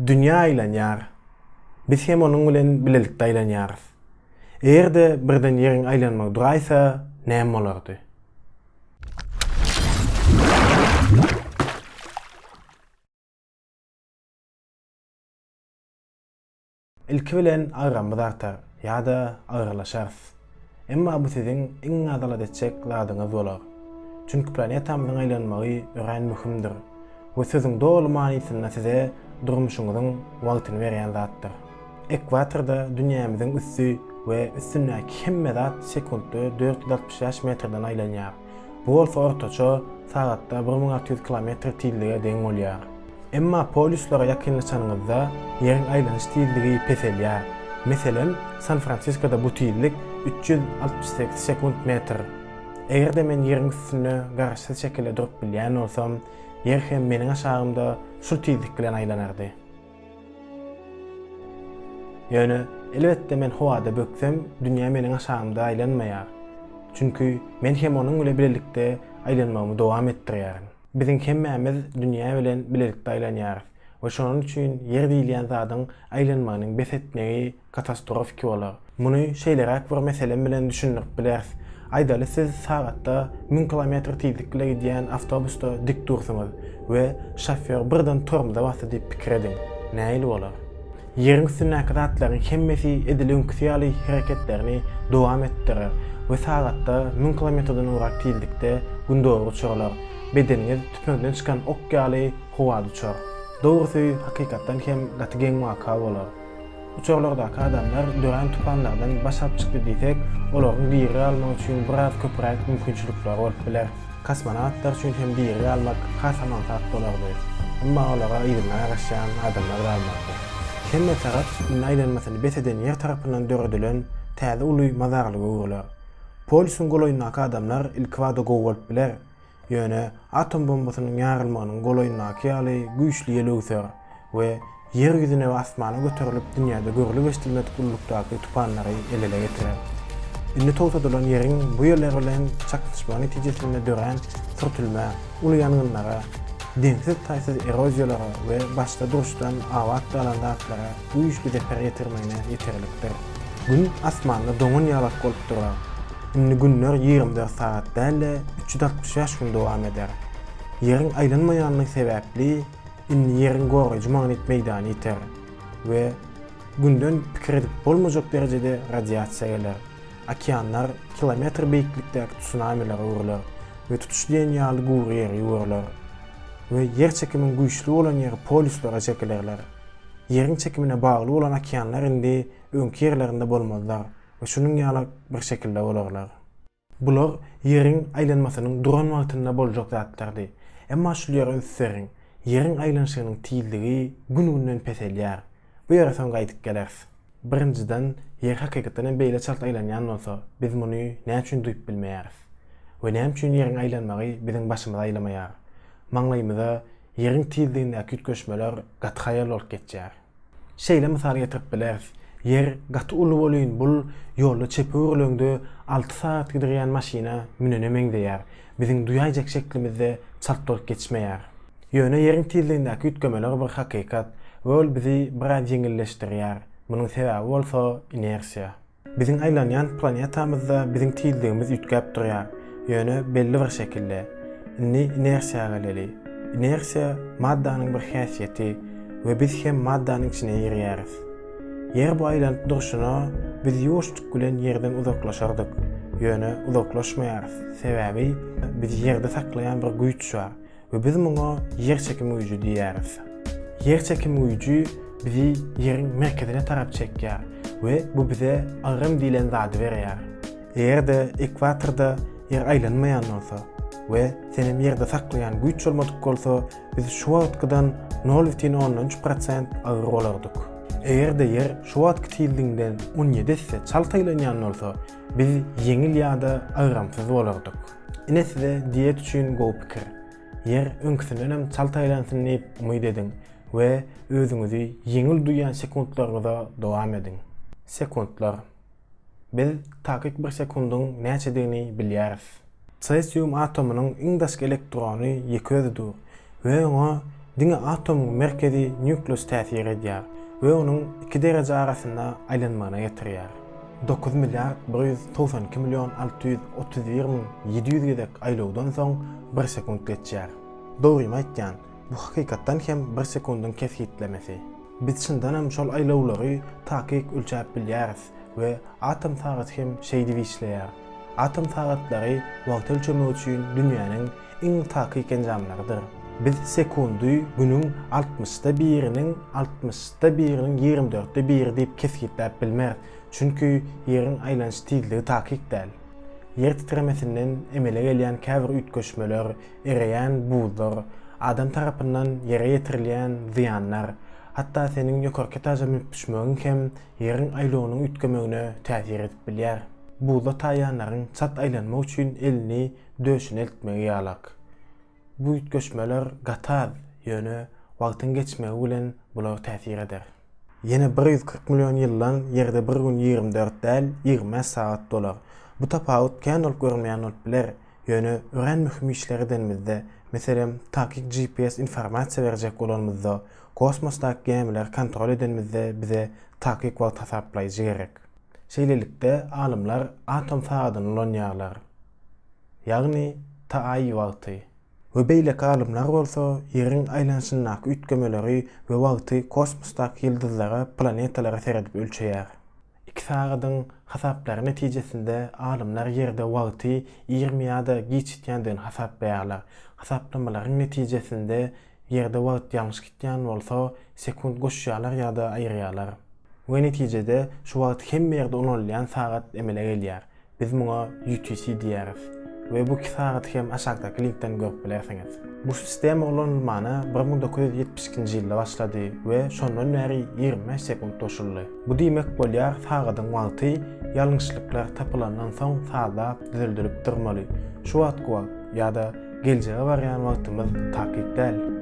Dünya aýlanýar. Biz hem onuň bilen bilelikde aýlanýarys. Eger-de birden ýeriň aýlanmagy duraýsa, näme bolardy? Ilki bilen aýranmyz artar, ýa-da aýralaşarys. Emma bu siziň iň azalat etjek ladyňyz bolar. Çünki planetamyzyň aýlanmagy ören mühimdir. Bu sözüň dolu manysyna size durmuşuňyzyň wagtyny berýän zatdyr. Ekwatorda dünýämiziň üssü we üstündäki hemme zat sekundda 460 metrden aýlanýar. Bu bolsa ortaça sagatda 1600 kilometr tezlige deň bolýar. Emma poluslara ýakynlaşanyňyzda ýeriň aýlanyş tezligi peselýär. Meselen, San Francisco'da bu tezlik 368 sekund metr. Eger-de men ýeriň üstünde garaşsyz şekilde durup bilýän bolsam, yer hem meniň aşagymda şu tezlik bilen aýlanardy. Ýöne, elbetde men howada böksem, dünýä meniň aşagymda aýlanmaýar. Çünki men hem onuň bilen bilelikde aýlanmagymy dowam etdirýärin. Biziň hemmämiz dünýä bilen bilelikde aýlanýarys. Ve şonun üçin yer diýilýän zadyň aýlanmagynyň besetmegi katastrofik bolar. Muny şeýleräk bir meselen bilen düşünip biläris. Aýdaly siz sagatda 1000 kilometr tezlikle gidýän awtobusda dik dursaňyz we şoför birden tormada basdy diýip pikir ediň. Näil bolar? Ýeriň üstündäki zatlaryň hemmesi edilenkiýaly hereketlerini dowam etdirir we sagatda 1000 kilometrden urak tezlikde gündoğru uçarlar. Bedeniňiz tüpüňden çykan ok ýaly howada uçar. Dogrusy hakykatdan hem gatygen waka bolar. Uçarlardaky adamlar dören tupanlardan başap çykdy diýsek, olaryň diýeri almak üçin biraz köpüräk mümkinçilikler bolup biler. Kosmonawtlar üçin hem diýeri almak hasaman zat bolardy. Emma olara ýerine garaşan adamlar almakdy. Hemme tarap aýlanmasyny beseden ýer tarapyndan döredilen täze uly mazarlygy bolar. Polisyň goloýundaky adamlar ilkwada gowy bolup biler. Ýöne atom bombasynyň ýarylmagynyň goloýundaky ýaly güýçli ýelögser we yer ýüzüne we asmana göterilip dünýäde görüli geçilmedik ulukdaky tupanlary elele getirer. Indi togtadylan ýeriň bu ýerler bilen çakışma netijesinde dören sürtülme, uly ýangynlara, deňsiz taýsız eroziýalara we başda duruşdan awat dalan zatlara güýçli zeper ýetirmegine ýeterlikdir. Gün asmanda doňun ýalak bolup durar. Indi günler 24 saat däle 365 gün dowam eder. Ýeriň aýlanmaýanynyň sebäpli indi ýeriň goraýjy magnet meýdany ýeter we günden pikir edip bolmajak derejede radiasiýa geler. Okeanlar kilometr beýiklikdäki tsunamiler uğurlar we tutuşlaýan ýaly gury ýeri uğurlar we yer çekimiň güýçli bolan ýeri poluslara çekilerler. Ýeriň çekimine bagly bolan okeanlar indi öňki ýerlerinde bolmazlar we şunyň ýaly bir şekilde bolarlar. Bular ýeriň aýlanmasynyň duran wagtynda boljak zatlardy. Emma şu ýere üsseriň ýeriň aýlanyşynyň tezligi gün-günden peselýär. Bu ýere soň gaýdyp gelers. Birinciden, yer hakykatdan beýle çalt aýlanýan bolsa, biz muny näme üçin duýup bilmeýäris? We näme üçin ýeriň aýlanmagy biziň başymyza aýlamaýar? Maňlaýymyza ýeriň tezligindäki ütköşmeler gaty haýal bolup geçýär. Şeýle mysal getirip bileris. Yer gaty uly bolýan bul ýolda çepe öýrelende 6 saat gidirýän maşina münene meňdeýär. Biziň duýajak şeklimizde çalt bolup geçmeýär. Ýöne ýeriň tezligindäki ütkömeler bir hakykat we ol bizi biraz ýeňilleşdirýär. Munyň sebäbi bolsa inersiýa. Biziň aýlanýan planetamyzda biziň tezligimiz ütkäp durýar. Ýöne belli bir şekilde. Indi inersiýa geleli. Inersiýa maddanyň bir häsiýeti we biz hem maddanyň içine ýerýäris. Yer bu aýlanyp duruşuna biz ýoşluk bilen ýerden uzaklaşardyk. Ýöne uzaklaşmaýarys. Sebäbi biz ýerde saklaýan bir güýç bar we biz muňa yer çekimi güýji diýäris. Yer çekimi güýji bizi ýeriň merkezine tarap çekýär we bu bize agram diýilen zady berýär. Eger-de ekwatorda yer aýlanmaýan bolsa we senem ýerde saklaýan güýç bolmadyk bolsa, biz şu wagtdan 0,13% agyr bolardyk. Eger-de yer şu wagt tezliginden 17 ise çalt aýlanýan bolsa, biz ýeňil ýa-da agramsyz bolardyk. Ine size diýet üçin gowy pikir. Yer öňküsinden çalt aýlansyn diýip umyd ediň we özüňizi ýeňil duýan sekundlaryňyza dowam ediň. Sekundlar. Biz takyk bir sekundyň näçedigini bilýäris. Cesium atomynyň iň daşky elektrony ýeközüdür we ona Diňe atomuň merkezi nükleus täsir edýär we onuň 2 derece arasynda aýlanmagyna getirýär. 9 milyard 192 milyon 631 min 700 gedek aýlawdan soň 1 sekund geçýär. Dogry aýtjan, bu hakykatdan hem 1 sekundyň kesgitlemesi. Biz şundanam şol aýlawlary takyk ölçäp bilýäris we atom sagat hem şeýdi işleýär. Atom sagatlary wagt ölçemek üçin dünýäniň iň takyk enjamlarydyr. Biz sekundy günüň 60'da 1'iniň 24'de 1 diýip kesgitläp bilmär. Çünki ýeriň aýlanýy tizligi takyk däl. Yer titremesinden emele gelýän käbir ütköşmeler, ereýän buzlar, adam tarapyndan ýere ýetirilýän ziýanlar, hatda seniň ýokarky etaja menip düşmegin hem ýeriň aýlagynyň ütgemegine täsir edip bilýär. Buzlar taýanlaryň çat aýlanmak üçin elini döşüne eltmegi ýalak. Bu ütköşmeler gatar ýöne wagtyň geçmegi bilen bular täsir eder. Yine 140 milyon ýyldan ýerde bir gün 24 däl 20 saat dolar. Bu tapawut kän olup görmeýän olup biler. Ýöne ören mühim işleri denmizde, meselem takyk GPS informasiýa berjek bolanmyzda, kosmosdaky gemiler kontrol edenmizde bize takyk wagt hasaplaýjy gerek. Şeýlelikde alymlar atom sagatyny ulanýarlar. Ýagny taýy wagty. We beýleki alymlar bolsa, ýeriň aýlanşyndaky ütgemeleri we wagty kosmosdaky ýyldızlara, planetalara seredip ölçeýär. Iki sagatyň hasaplary netijesinde alymlar ýerde wagty 20 ýa-da geçitýändigini hasap berýärler. Hasaplamalaryň netijesinde ýerde wagt ýalňyş gitýän bolsa, sekund goşýarlar ýa-da aýyrýarlar. Bu netijede şu wagt hem ýerde ulanýan sagat emele gelýär. Biz muňa UTC diýäris. Ve bu sagat hem aşağıdaki linkten görüp bilersiňiz. Bu sistem ulanmany 1972-nji ýylda başlady we şondan beri 25 sekund toşuldy. Bu diýmek bolýar sagatyň wagty ýalňyşlyklar tapylandan soň sazap düzeldirilip durmaly. Şu wagt ýa-da geljege barýan wagtymyz takyk däl.